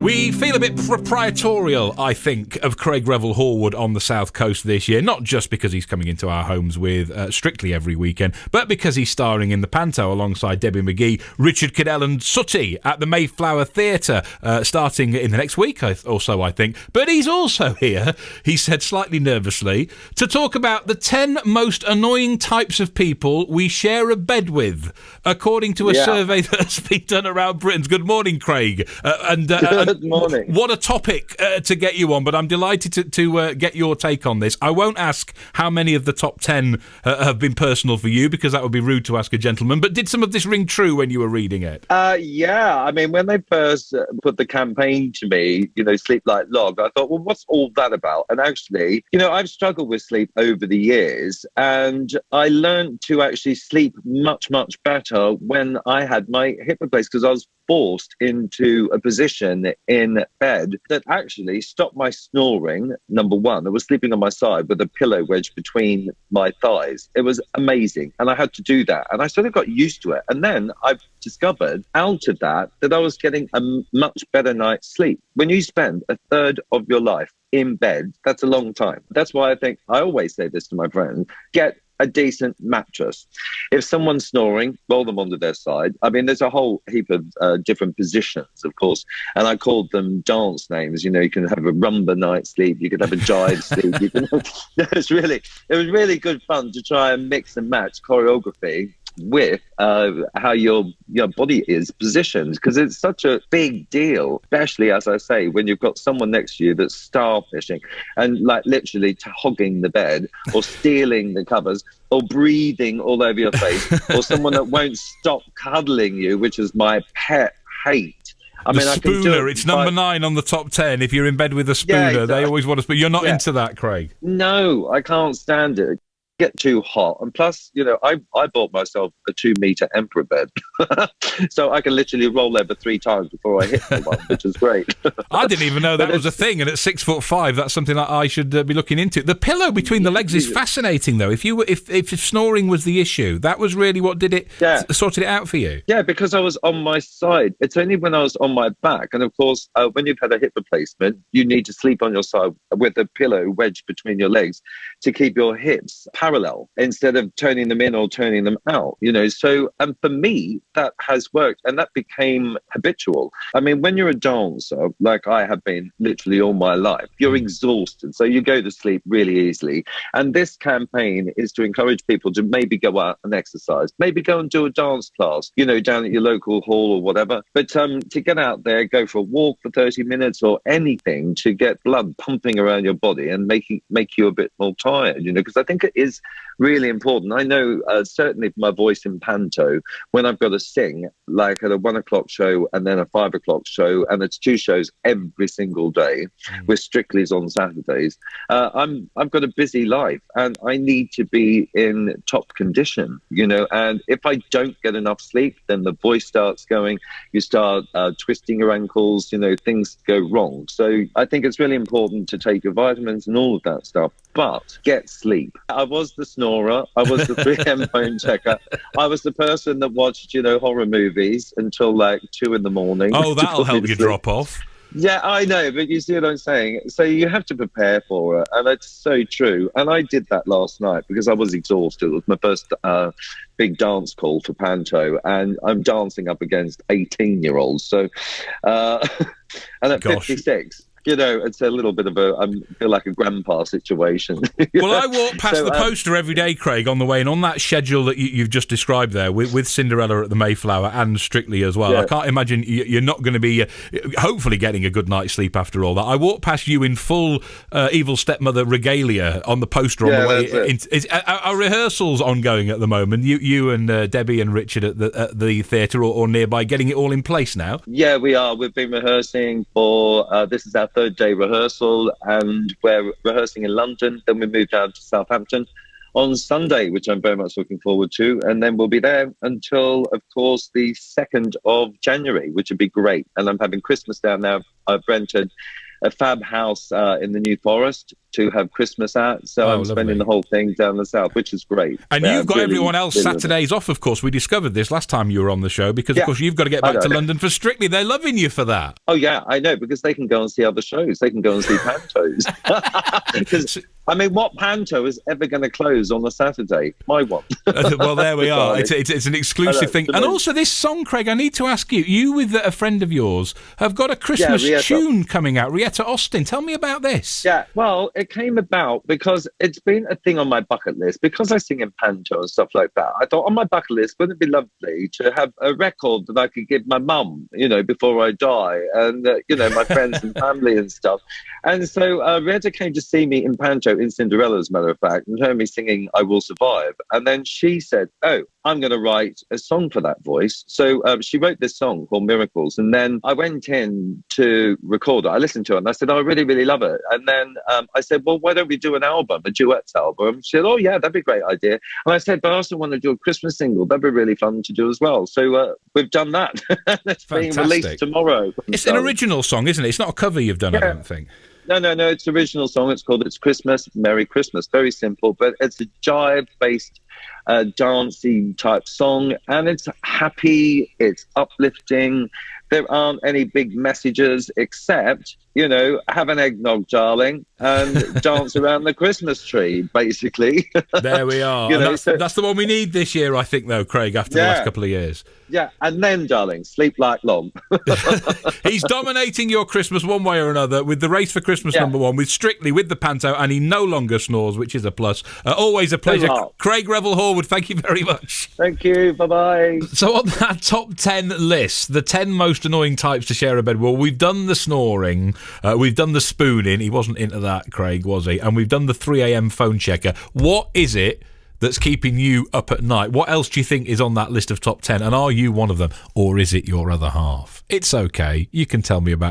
We feel a bit proprietorial, I think, of Craig Revel Horwood on the South Coast this year, not just because he's coming into our homes with Strictly every weekend, but because he's starring in the Panto alongside Debbie McGee, Richard Cadell and Sooty at the Mayflower Theatre, starting in the next week or so, I think. But he's also here, he said slightly nervously, to talk about the 10 most annoying types of people we share a bed with, according to a survey that has been done around Britain. Good morning, Craig. Good morning. What a topic to get you on, but I'm delighted to get your take on this. I won't ask how many of the top 10 have been personal for you, because that would be rude to ask a gentleman, but did some of this ring true when you were reading it? Yeah, I mean, when they first put the campaign to me, Sleep Like Log, I thought, well, what's all that about? And actually, I've struggled with sleep over the years, and I learned to actually sleep much, much better when I had my hip replaced, because I was forced into a position in bed that actually stopped my snoring, number one. I was sleeping on my side with a pillow wedged between my thighs. It was amazing. And I had to do that. And I sort of got used to it. And then I've discovered out of that I was getting a much better night's sleep. When you spend a third of your life in bed, that's a long time. That's why I always say this to my friends, get a decent mattress. If someone's snoring, roll them onto their side. I mean, there's a whole heap of different positions, of course, and I called them dance names. You can have a rumba night sleep, you could have a jive sleep. It was really good fun to try and mix and match choreography with how your body is positioned, because it's such a big deal, especially, as I say, when you've got someone next to you that's starfishing and literally hogging the bed or stealing the covers or breathing all over your face, or someone that won't stop cuddling you, which is my pet hate. I mean, spooner, it's number 9 on the top 10. If you're in bed with a spooner, they always want to spoon. You're not into that, Craig? No, I can't stand it. Get too hot, and plus I bought myself a 2-meter emperor bed so I can literally roll over 3 times before I hit the one, which is great. I didn't even know that was a thing, and at 6'5", that's something that I should be looking into. The pillow between the legs is fascinating, though. If snoring was the issue, that was really what did it sorted it out for you. Yeah, because I was on my side. It's only when I was on my back, and of course when you've had a hip replacement, you need to sleep on your side with a pillow wedged between your legs to keep your hips parallel instead of turning them in or turning them out, so, and for me that has worked, and that became habitual. I mean, when you're a dancer, like I have been literally all my life, you're exhausted, so you go to sleep really easily, and this campaign is to encourage people to maybe go out and exercise, maybe go and do a dance class, down at your local hall or whatever, but to get out there, go for a walk for 30 minutes or anything to get blood pumping around your body and make you a bit more tired, because I think it is really important. I know certainly for my voice in panto, when I've got to sing, like at a 1 o'clock show and then a 5 o'clock show, and it's 2 shows every single day with Strictly's on Saturdays, I've got a busy life and I need to be in top condition, and if I don't get enough sleep, then the voice starts going, you start twisting your ankles, things go wrong. So I think it's really important to take your vitamins and all of that stuff, but get sleep. I was the snorer, I was the 3M phone checker, I was the person that watched, horror movies until like 2 in the morning. Oh, that'll help you drop off. Yeah, I know, but you see what I'm saying? So you have to prepare for it, and it's so true. And I did that last night because I was exhausted. It was my first big dance call for Panto, and I'm dancing up against 18-year-olds. So, and at 56... it's a little bit of I feel like a grandpa situation. Well, I walk past the poster every day, Craig, on the way, and on that schedule that you've just described there, with Cinderella at the Mayflower and Strictly as well, I can't imagine you're not going to be, hopefully, getting a good night's sleep after all that. I walk past you in full evil stepmother regalia on the poster on the way. Are rehearsals ongoing at the moment? You and Debbie and Richard at the theatre or nearby, getting it all in place now? Yeah, we are. We've been rehearsing for, this is our 3rd day rehearsal, and we're rehearsing in London. Then we move down to Southampton on Sunday, which I'm very much looking forward to, and then we'll be there until, of course, the 2nd of January, which would be great. And I'm having Christmas down there. I've rented a fab house in the New Forest to have Christmas at. So I'm spending the whole thing down the south, which is great. And you've got everyone else Saturdays off, of course. We discovered this last time you were on the show because, of course, you've got to get back to London for Strictly. They're loving you for that. Oh, yeah, I know, because they can go and see other shows. They can go and see pantos. Because, I mean, what panto is ever going to close on a Saturday? My one. Well, there we are. It's an exclusive thing. And also this song, Craig, I need to ask you, you with a friend of yours have got a Christmas tune coming out, Rietta Austin. Tell me about this. Yeah, well, it came about because it's been a thing on my bucket list. Because I sing in panto and stuff like that, I thought on my bucket list, wouldn't it be lovely to have a record that I could give my mum, before I die, and, my friends and family and stuff. And so Rietta came to see me in panto in Cinderella, as a matter of fact, and heard me singing I Will Survive. And then she said, oh, I'm going to write a song for that voice. So she wrote this song called Miracles. And then I went in to record it. I listened to it and I said, oh, I really, really love it. And then I said, well, why don't we do an album, a duets album? She said, oh, yeah, that'd be a great idea. And I said, but I also want to do a Christmas single. That'd be really fun to do as well. So we've done that. It's being released tomorrow. It's an original song, isn't it? It's not a cover you've done, I don't think. No, it's an original song. It's called It's Christmas, Merry Christmas. Very simple, but it's a jive-based, dancey type song, and it's happy, it's uplifting. There aren't any big messages except, have an eggnog, darling, and dance around the Christmas tree, basically. There we are. That's the one we need this year, I think, though, Craig, after the last couple of years. Yeah, and then, darling, sleep like long. He's dominating your Christmas one way or another with the Race for Christmas #1, with Strictly, with the panto, and he no longer snores, which is a plus. Always a pleasure. Craig Revel Horwood, thank you very much. Thank you, bye-bye. So on that top 10 list, the 10 most annoying types to share a bed, well, we've done the snoring, we've done the spooning, he wasn't into that, Craig, was he? And we've done the 3 a.m. phone checker. What is it that's keeping you up at night? What else do you think is on that list of top 10? And are you one of them? Or is it your other half? It's okay. You can tell me about